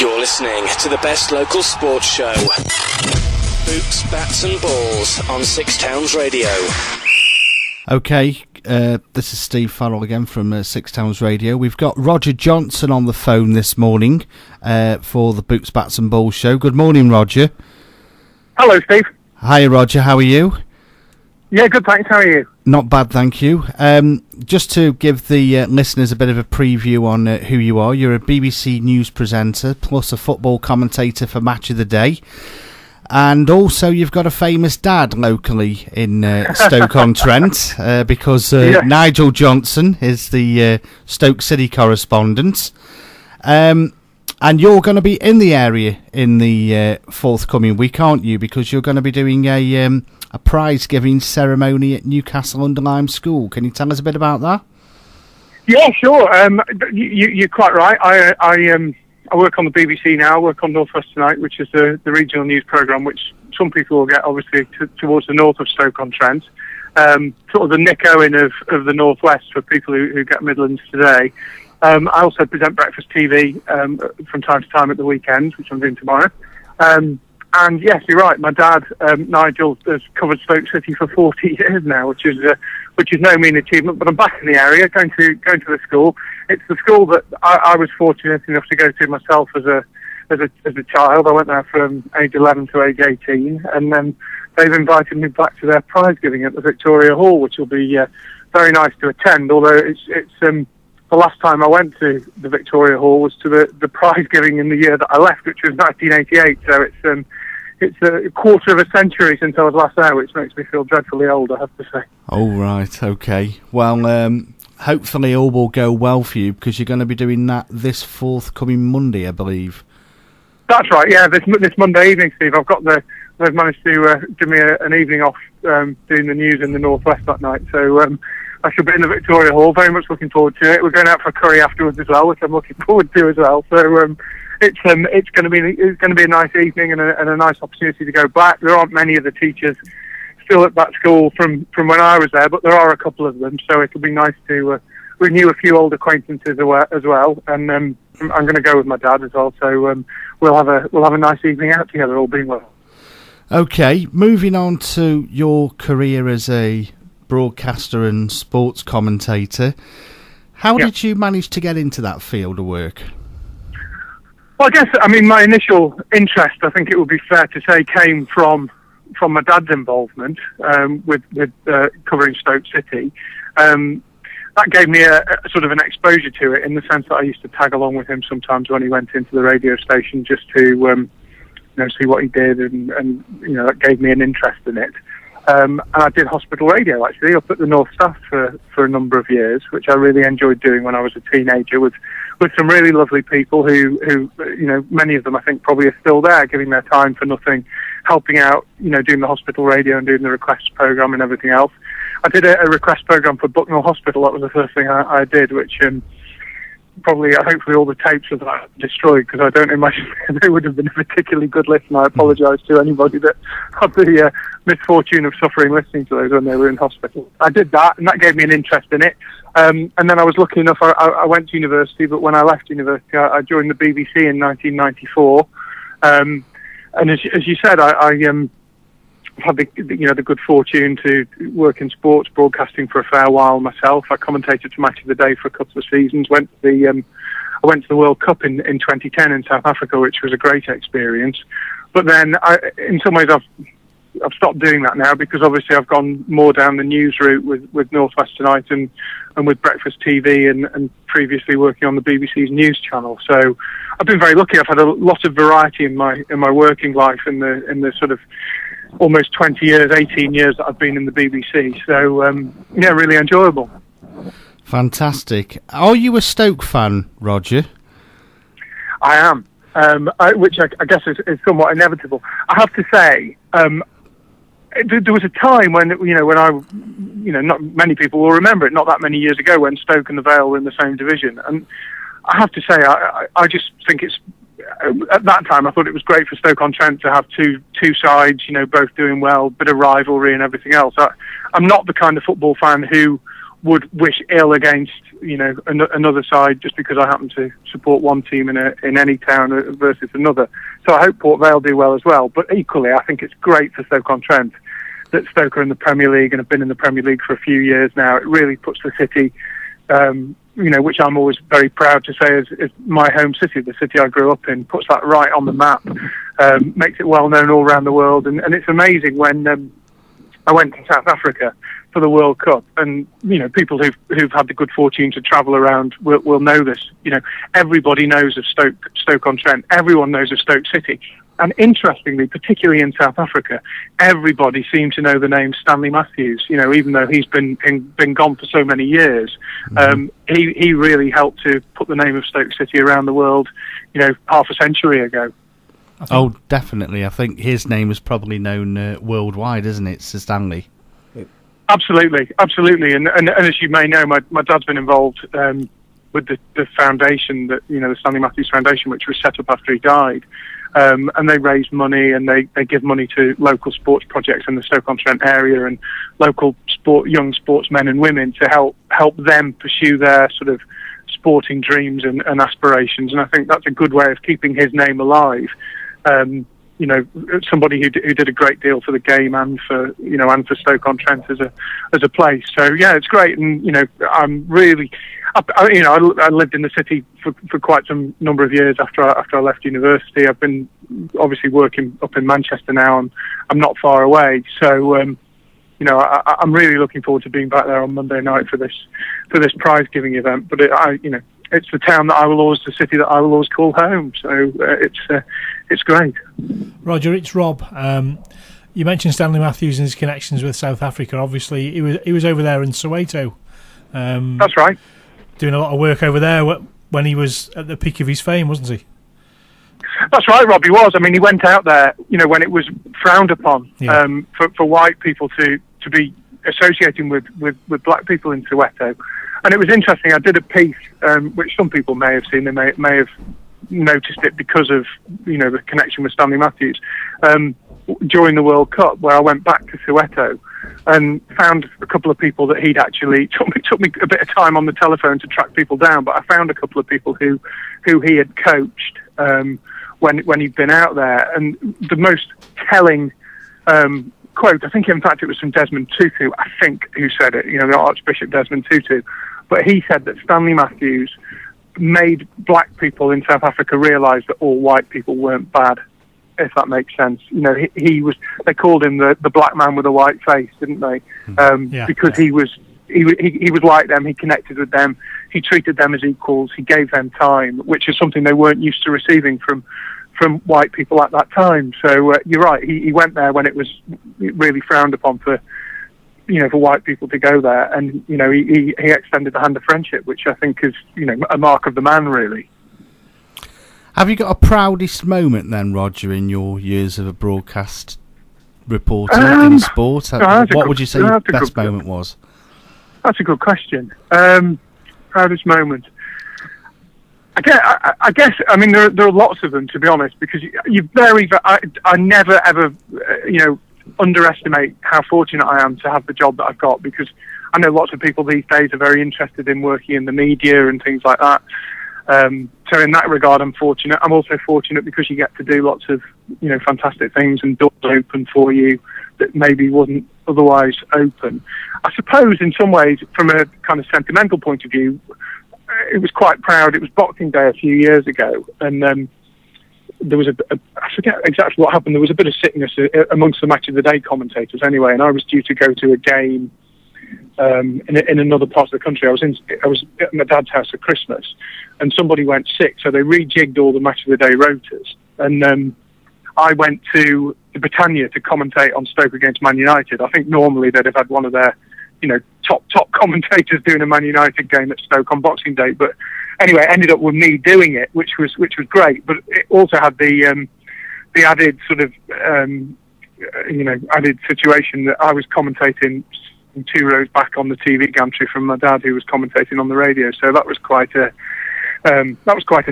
You're listening to the best local sports show. Boots, Bats and Balls on Six Towns Radio. Okay, this is Steve Farrell again from Six Towns Radio. We've got Roger Johnson on the phone this morning for the Boots, Bats and Balls show. Good morning, Roger. Hello, Steve. Hi, Roger. How are you? Yeah, good, thanks. How are you? Not bad, thank you. Just to give the listeners a bit of a preview on who you are, you're a BBC News presenter, plus a football commentator for Match of the Day. And also you've got a famous dad locally in Stoke-on-Trent, because Nigel Johnson is the Stoke City correspondent. And you're going to be in the area in the forthcoming week, aren't you? Because you're going to be doing a prize-giving ceremony at Newcastle-under-Lyme School. Can you tell us a bit about that? Yeah, sure. You're quite right. I work on the BBC now. I work on North West Tonight, which is the regional news programme, which some people will get, obviously, towards the north of Stoke-on-Trent. Sort of the Nick Owen of the North West for people who get Midlands today. I also present breakfast TV from time to time at the weekends, which I'm doing tomorrow. And yes, you're right. My dad, Nigel, has covered Stoke City for 40 years now, which is no mean achievement. But I'm back in the area, going to the school. It's the school that I was fortunate enough to go to myself as a child. I went there from age 11 to age 18, and then they've invited me back to their prize giving at the Victoria Hall, which will be very nice to attend. Although it's the last time I went to the Victoria Hall was to the prize giving in the year that I left, which was 1988. So it's a quarter of a century since I was last there, which makes me feel dreadfully old, I have to say. Oh, right, okay. Well, hopefully all will go well for you, because you're going to be doing that this forthcoming Monday, I believe. That's right, yeah, this Monday evening, Steve. They've managed to give me an evening off doing the news in the North West that night, so I shall be in the Victoria Hall, very much looking forward to it. We're going out for a curry afterwards as well, which I'm looking forward to as well. So it's going to be a nice evening and a nice opportunity to go back. There aren't many of the teachers still at that school from when I was there, but there are a couple of them. So it'll be nice to renew a few old acquaintances as well. And I'm going to go with my dad as well. So we'll have a nice evening out together, all being well. Okay, moving on to your career as a broadcaster and sports commentator. How did you manage to get into that field of work? Well, my initial interest, I think it would be fair to say, came from my dad's involvement with covering Stoke City. That gave me a sort of an exposure to it, in the sense that I used to tag along with him sometimes when he went into the radio station, just to see what he did, and that gave me an interest in it. And I did hospital radio, actually, up at the North Staff for a number of years, which I really enjoyed doing when I was a teenager, with some really lovely people who many of them I think probably are still there, giving their time for nothing, helping out, doing the hospital radio and doing the requests programme and everything else. I did a request programme for Bucknell Hospital. That was the first thing I did, which hopefully all the tapes of that destroyed, because I don't imagine they would have been a particularly good listen. I apologise to anybody that had the misfortune of suffering listening to those when they were in hospital. I did that, and that gave me an interest in it. And then I was lucky enough, I went to university, but when I left university, I joined the BBC in 1994. And as you said, I had the good fortune to work in sports broadcasting for a fair while myself. I commentated to Match of the Day for a couple of seasons. I went to the World Cup in 2010 in South Africa, which was a great experience. But then, in some ways, I've stopped doing that now, because obviously I've gone more down the news route with North West Tonight and with Breakfast TV and previously working on the BBC's news channel. So I've been very lucky. I've had a lot of variety in my working life in the sort of almost 20 years, 18 years that I've been in the BBC. So really enjoyable. Fantastic. Are you a Stoke fan, Roger? I am, which I guess is somewhat inevitable. I have to say, there was a time when not many people will remember it, not that many years ago, when Stoke and the Vale were in the same division. And I have to say, I just think it's, at that time, I thought it was great for Stoke-on-Trent to have two sides, both doing well, bit of rivalry and everything else. I'm not the kind of football fan who would wish ill against another side just because I happen to support one team in any town versus another. So I hope Port Vale do well as well. But equally, I think it's great for Stoke-on-Trent that Stoke are in the Premier League and have been in the Premier League for a few years now. It really puts the city, which I'm always very proud to say is my home city, the city I grew up in, puts that right on the map, makes it well known all around the world. And it's amazing when I went to South Africa for the World Cup, and people who've had the good fortune to travel around will know this. Everybody knows of Stoke-on-Trent. Everyone knows of Stoke City. And interestingly, particularly in South Africa, everybody seemed to know the name Stanley Matthews. Even though he's been gone for so many years, he really helped to put the name of Stoke City around the world. Half a century ago. Oh, definitely. I think his name is probably known worldwide, isn't it, Sir Stanley? Absolutely. And as you may know, my dad's been involved with the foundation the Stanley Matthews Foundation, which was set up after he died. And they raise money and they give money to local sports projects in the Stoke-on-Trent area and local young sportsmen and women to help them pursue their sort of sporting dreams and aspirations. And I think that's a good way of keeping his name alive. Somebody who did a great deal for the game and for Stoke-on-Trent as a place. So yeah, it's great. And I'm really. I lived in the city for quite some number of years after I left university. I've been obviously working up in Manchester now, and I'm not far away. So, I'm really looking forward to being back there on Monday night for this prize giving event. But it's the town the city that I will always call home. So it's great. Roger, it's Rob. You mentioned Stanley Matthews and his connections with South Africa. Obviously, he was over there in Soweto. That's right. Doing a lot of work over there when he was at the peak of his fame, wasn't he? That's right, Rob. He was. I mean, he went out there, when it was frowned upon for white people to be associating with black people in Soweto. And it was interesting. I did a piece, which some people may have seen. They may have noticed it because of the connection with Stanley Matthews during the World Cup, where I went back to Soweto and found a couple of people that he'd actually took me a bit of time on the telephone to track people down, but I found a couple of people who he had coached when he'd been out there. And the most telling quote, I think in fact it was from Desmond Tutu, I think, who said it, the Archbishop Desmond Tutu, but he said that Stanley Matthews made black people in South Africa realise that all white people weren't bad, if that makes sense. He was. They called him the black man with a white face, didn't they? Because he was like them. He connected with them. He treated them as equals. He gave them time, which is something they weren't used to receiving from white people at that time. So you're right. He went there when it was really frowned upon for white people to go there, and he extended the hand of friendship, which I think is a mark of the man, really. Have you got a proudest moment then, Roger, in your years of a broadcast reporter in sport? What would you say your best moment was? That's a good question. Proudest moment. I guess. I mean, there are lots of them, to be honest, because I never ever underestimate how fortunate I am to have the job that I've got, because I know lots of people these days are very interested in working in the media and things like that. So in that regard, I'm fortunate. I'm also fortunate because you get to do lots of, fantastic things, and doors open for you that maybe wasn't otherwise open. I suppose in some ways, from a kind of sentimental point of view, it was quite proud. It was Boxing Day a few years ago, and there was I forget exactly what happened. There was a bit of sickness amongst the Match of the Day commentators anyway, and I was due to go to a game in another part of the country. I was at my dad's house at Christmas, and somebody went sick, so they rejigged all the Match of the Day rotors, and I went to the Britannia to commentate on Stoke against Man United. I think normally they'd have had one of their top commentators doing a Man United game at Stoke on Boxing Day, but anyway, it ended up with me doing it, which was great. But it also had the added sort of added situation that I was commentating 2 rows back on the TV gantry from my dad, who was commentating on the radio. So that was quite a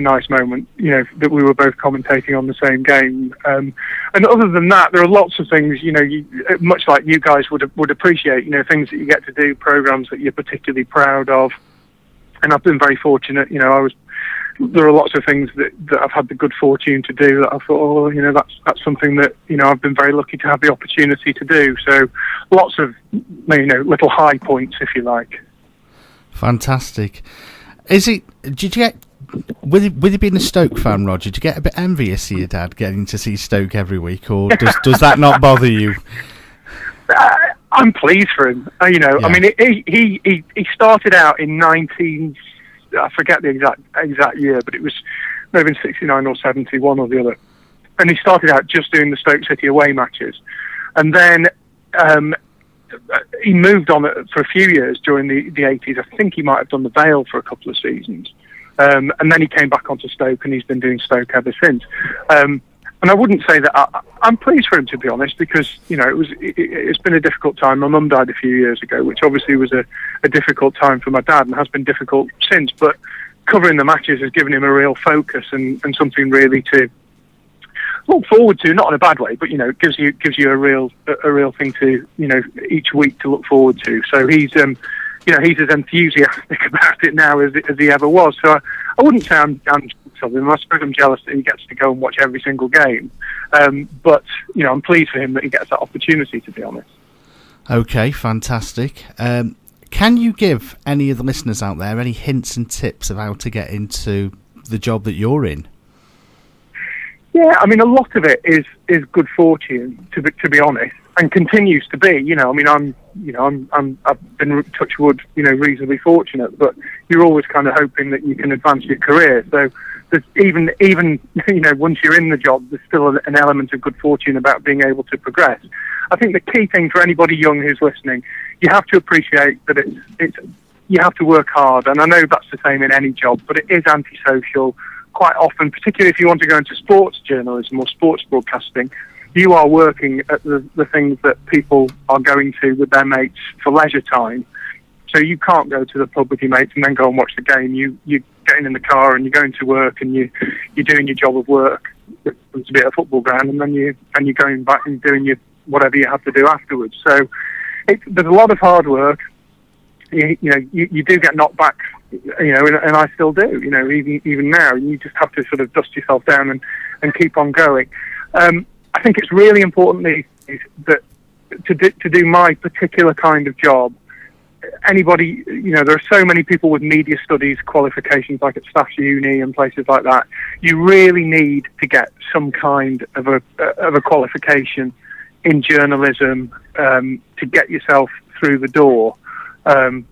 nice moment, that we were both commentating on the same game. And other than that, there are lots of things, much like you guys would appreciate, things that you get to do, programs that you're particularly proud of. and I've been very fortunate. There are lots of things that I've had the good fortune to do that I thought, that's something that, I've been very lucky to have the opportunity to do. So lots of, little high points, if you like. Fantastic. Did you get, with you being a Stoke fan, Roger, did you get a bit envious of your dad getting to see Stoke every week, or does that not bother you? I'm pleased for him. Yeah. I mean, he started out in I forget the exact year, but it was maybe in 69 or 71 or the other. And he started out just doing the Stoke City away matches. And then he moved on for a few years during the 80s. I think he might have done the Vale for a couple of seasons. And then he came back onto Stoke, and he's been doing Stoke ever since. And I wouldn't say that I'm pleased for him, to be honest, because it's been a difficult time. My mum died a few years ago, which obviously was a difficult time for my dad, and has been difficult since. But covering the matches has given him a real focus and something really to look forward to, not in a bad way, but it gives you a real thing to each week to look forward to. So he's he's as enthusiastic about it now as he ever was. So I wouldn't say I'm jealous of him. I suppose I'm jealous that he gets to go and watch every single game. But I'm pleased for him that he gets that opportunity, to be honest. Okay, fantastic. Can you give any of the listeners out there any hints and tips of how to get into the job that you're in? Yeah, I mean, a lot of it is good fortune, to be honest, and continues to be. I've been, touch wood, reasonably fortunate, but you're always kind of hoping that you can advance your career. So there's even once you're in the job, there's still an element of good fortune about being able to progress. I think the key thing for anybody young who's listening, you have to appreciate that you have to work hard, and I know that's the same in any job, but it is antisocial. Quite often, particularly if you want to go into sports journalism or sports broadcasting, you are working at the things that people are going to with their mates for leisure time. So you can't go to the pub with your mates and then go and watch the game. You're getting in the car and you're going to work, and you're doing your job of work to be at a football ground, and then you're going back and doing your whatever you have to do afterwards. So there's a lot of hard work. You do get knocked back, and I still do, even now. You just have to sort of dust yourself down and keep on going. I think it's really important that to do my particular kind of job, anybody, there are so many people with media studies qualifications, like at Staff's Uni and places like that. You really need to get some kind of a qualification in journalism to get yourself through the door.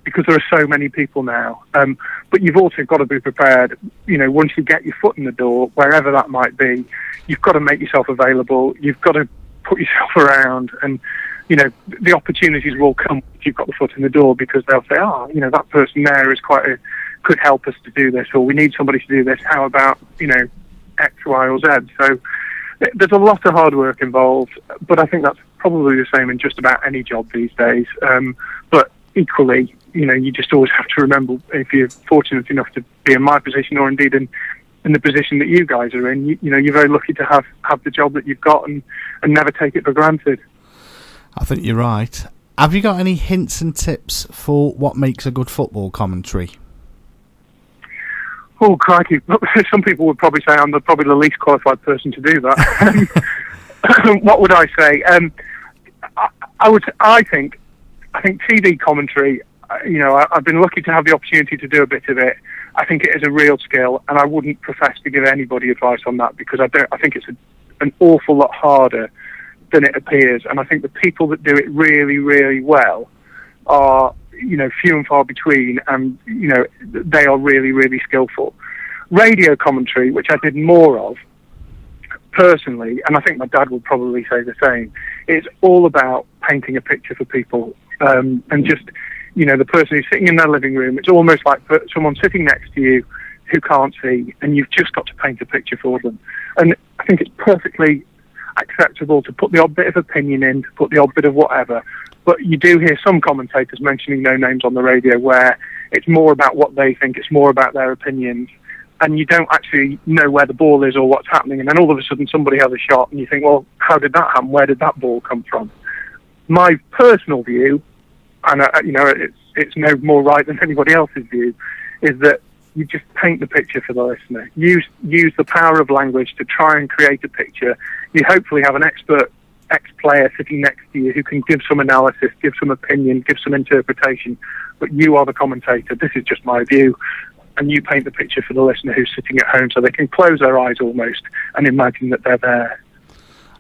Because there are so many people now. But you've also got to be prepared, once you get your foot in the door, wherever that might be, you've got to make yourself available, you've got to put yourself around, and, the opportunities will come if you've got the foot in the door, because they'll say, that person there is could help us to do this, or we need somebody to do this, how about, X, Y, or Z. So there's a lot of hard work involved, but I think that's probably the same in just about any job these days. But equally, you just always have to remember, if you're fortunate enough to be in my position, or indeed in the position that you guys are in, you're very lucky to have the job that you've got and never take it for granted. I think you're right. Have you got any hints and tips for what makes a good football commentary? Oh, crikey. Some people would probably say I'm probably the least qualified person to do that. What would I say? I think TV commentary, I've been lucky to have the opportunity to do a bit of it. I think it is a real skill, and I wouldn't profess to give anybody advice on that, because I think it's an awful lot harder than it appears. And I think the people that do it really, really well are, few and far between, and, they are really, really skillful. Radio commentary, which I did more of, personally, and I think my dad would probably say the same, it's all about painting a picture for people. And just, the person who's sitting in their living room, it's almost like someone sitting next to you who can't see, and you've just got to paint a picture for them. And I think it's perfectly acceptable to put the odd bit of opinion in, to put the odd bit of whatever, but you do hear some commentators mentioning no names on the radio where it's more about what they think, it's more about their opinions, and you don't actually know where the ball is or what's happening, and then all of a sudden somebody has a shot and you think, well, how did that happen? Where did that ball come from? My personal view, and it's no more right than anybody else's view, is that you just paint the picture for the listener. Use the power of language to try and create a picture. You hopefully have an expert ex-player sitting next to you who can give some analysis, give some opinion, give some interpretation, but you are the commentator. This is just my view. And you paint the picture for the listener who's sitting at home so they can close their eyes almost and imagine that they're there.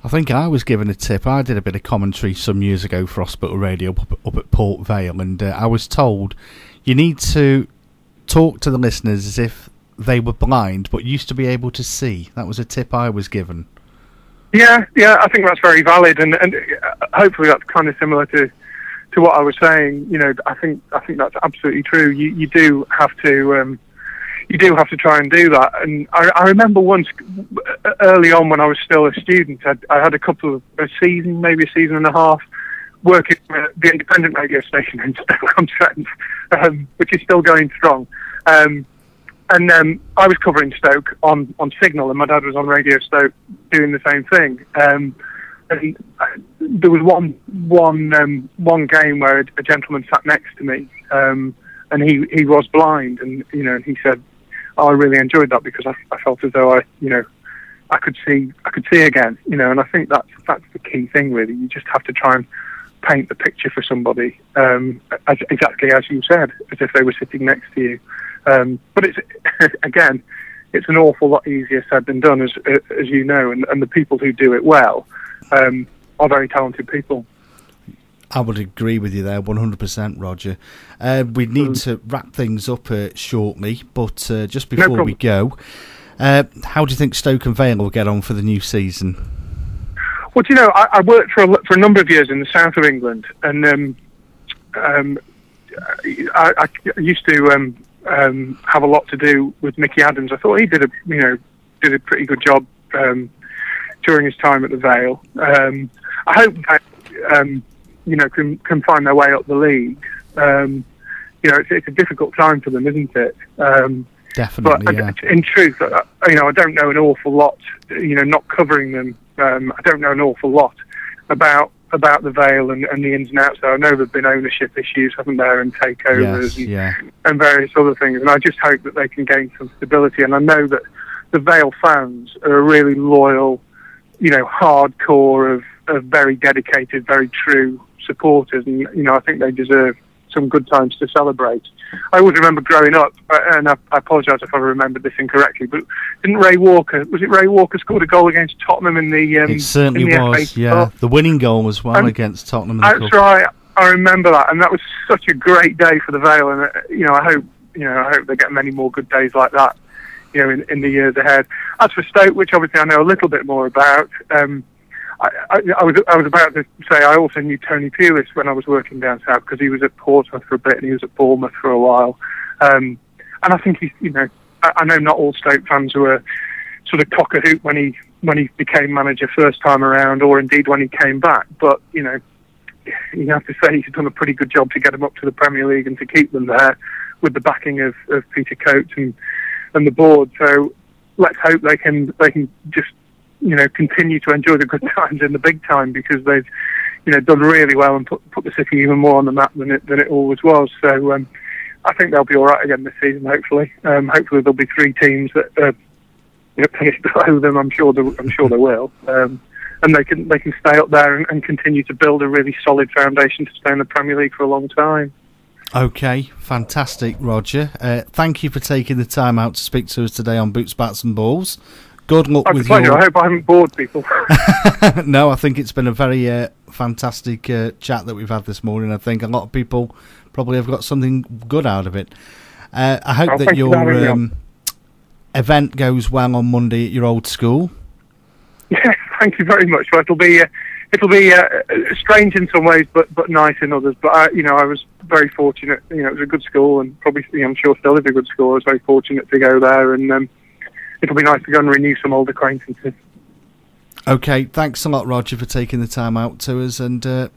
I think I was given a tip. I did a bit of commentary some years ago for Hospital Radio up at Port Vale, and I was told you need to talk to the listeners as if they were blind but used to be able to see. That was a tip I was given. Yeah, I think that's very valid, and hopefully that's kind of similar to what I was saying. You know, I think that's absolutely true. You do have to try and do that. And I remember once early on when I was still a student, I had a season and a half working at the independent radio station in Stoke-on-Trent, which is still going strong. And I was covering Stoke on Signal, and my dad was on Radio Stoke doing the same thing. And there was one game where a gentleman sat next to me, and he was blind, and he said, "Oh, I really enjoyed that because I felt as though I could see again." And I think that's the key thing, really. You just have to try and paint the picture for somebody, exactly as you said, as if they were sitting next to you. But it's an awful lot easier said than done, as you know, and the people who do it well are very talented people. I would agree with you there, 100%, Roger. We need to wrap things up shortly, but just before we go, how do you think Stoke and Vale will get on for the new season? Well, I worked for a number of years in the south of England, and I used to have a lot to do with Mickey Adams. I thought he did a pretty good job during his time at the Vale. I hope that can find their way up the league. It's a difficult time for them, isn't it? Definitely. But in truth, I don't know an awful lot. Not covering them, I don't know an awful lot about the Vale and the ins and outs. So I know there've been ownership issues, haven't there, and takeovers and various other things. And I just hope that they can gain some stability. And I know that the Vale fans are a really loyal, hardcore of very dedicated, very true supporters, and I think they deserve some good times to celebrate. I always remember growing up, and I apologise if I remembered this incorrectly, but didn't Ray Walker scored a goal against Tottenham in the it certainly was, the winning goal as well against Tottenham. That's right, I remember that, and that was such a great day for the Vale, and I hope they get many more good days like that, in the years ahead. As for Stoke, which obviously I know a little bit more about, I was about to say I also knew Tony Pulis when I was working down south, because he was at Portsmouth for a bit and he was at Bournemouth for a while. And I think he's, I know not all Stoke fans were sort of cock-a-hoot when he became manager first time around, or indeed when he came back. But you have to say he's done a pretty good job to get them up to the Premier League and to keep them there with the backing of Peter Coates and the board. So let's hope they can just continue to enjoy the good times in the big time, because they've done really well and put the city even more on the map than it always was. So I think they'll be all right again this season. Hopefully there'll be three teams that finish below them. I'm sure they will, and they can stay up there and continue to build a really solid foundation to stay in the Premier League for a long time. Okay, fantastic, Roger. Thank you for taking the time out to speak to us today on Boots, Bats and Balls. Good luck with your... I hope I haven't bored people. No, I think it's been a very fantastic chat that we've had this morning. I think a lot of people probably have got something good out of it. I hope that your event goes well on Monday at your old school. Yeah, thank you very much. Well, it'll be strange in some ways, but nice in others. But I was very fortunate. It was a good school, and probably I'm sure still is a good school. I was very fortunate to go there, and it'll be nice to go and renew some old acquaintances. Okay, thanks a lot, Roger, for taking the time out to us, and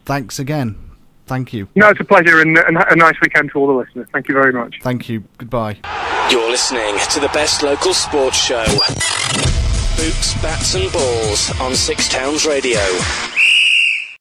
thanks again. Thank you. No, it's a pleasure, and a nice weekend to all the listeners. Thank you very much. Thank you. Goodbye. You're listening to the best local sports show. Boots, Bats and Balls on Six Towns Radio.